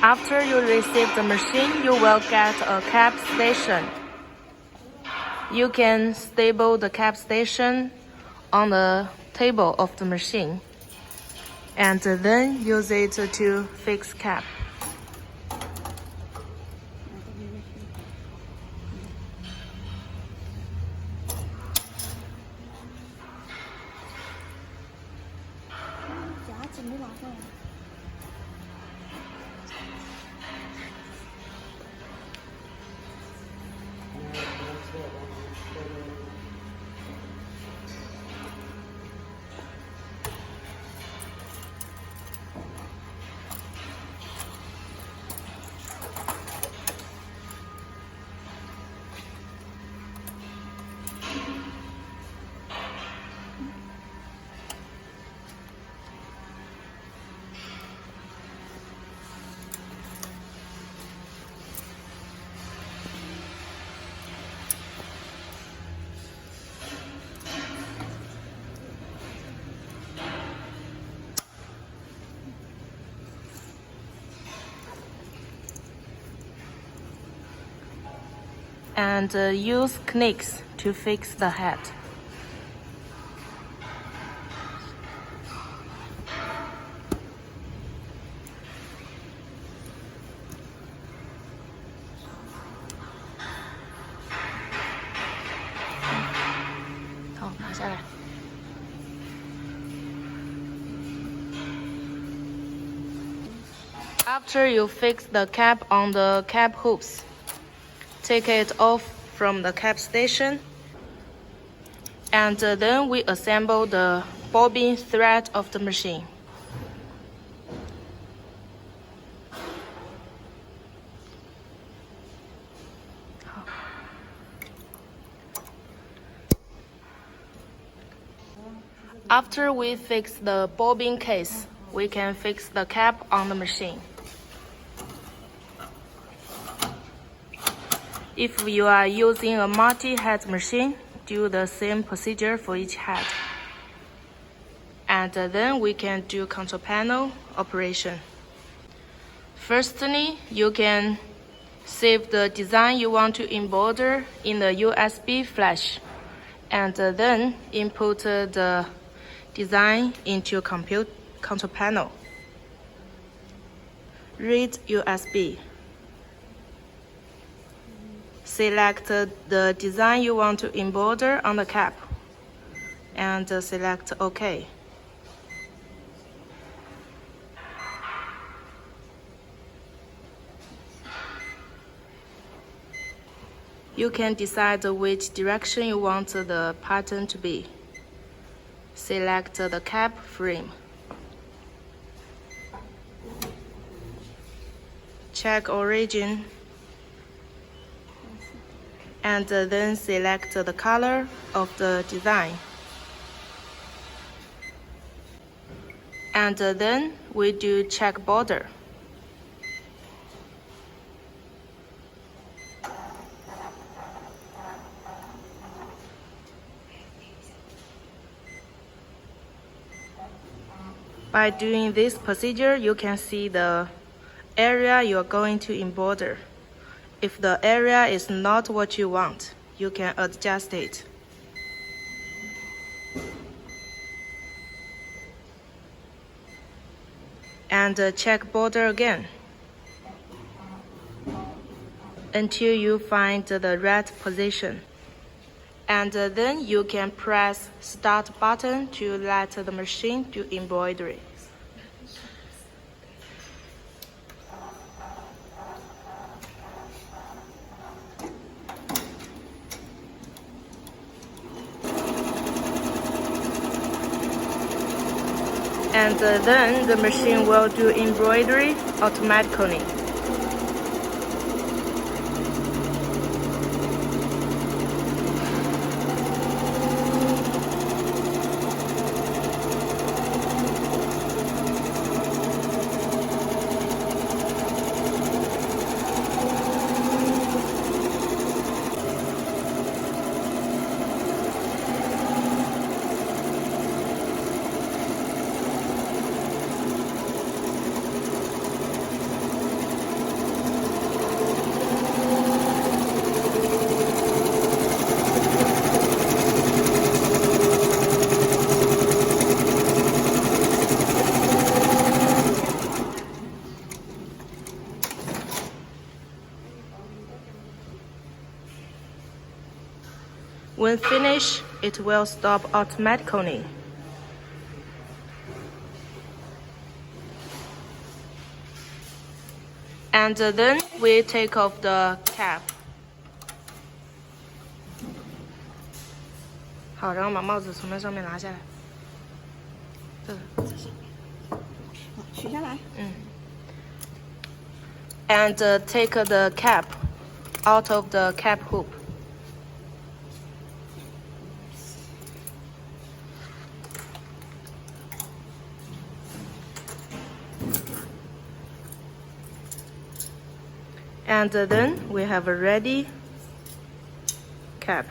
After you receive the machine, you will get a cap station. You can stable the cap station on the table of the machine and then use it to fix cap. And use knicks to fix the head. After you fix the cap on the cap hoops, take it off from the cap station, and then we assemble the bobbin thread of the machine. After we fix the bobbin case, we can fix the cap on the machine. If you are using a multi-head machine, do the same procedure for each head. And then we can do control panel operation. Firstly, you can save the design you want to embroider in the USB flash, and then input the design into control panel. Read USB. Select the design you want to embroider on the cap and select OK. You can decide which direction you want the pattern to be. Select the cap frame. Check origin. And then select the color of the design. And then we do check border. By doing this procedure, you can see the area you are going to embroider. If the area is not what you want, you can adjust it. And check border again until you find the right position. And then you can press start button to let the machine do embroidery. And then the machine will do embroidery automatically. When finished, it will stop automatically. And then we take off the cap. 好，然后把帽子从那上面拿下来。这个。取下来。And take the cap out of the cap hoop. And then we have a ready cap.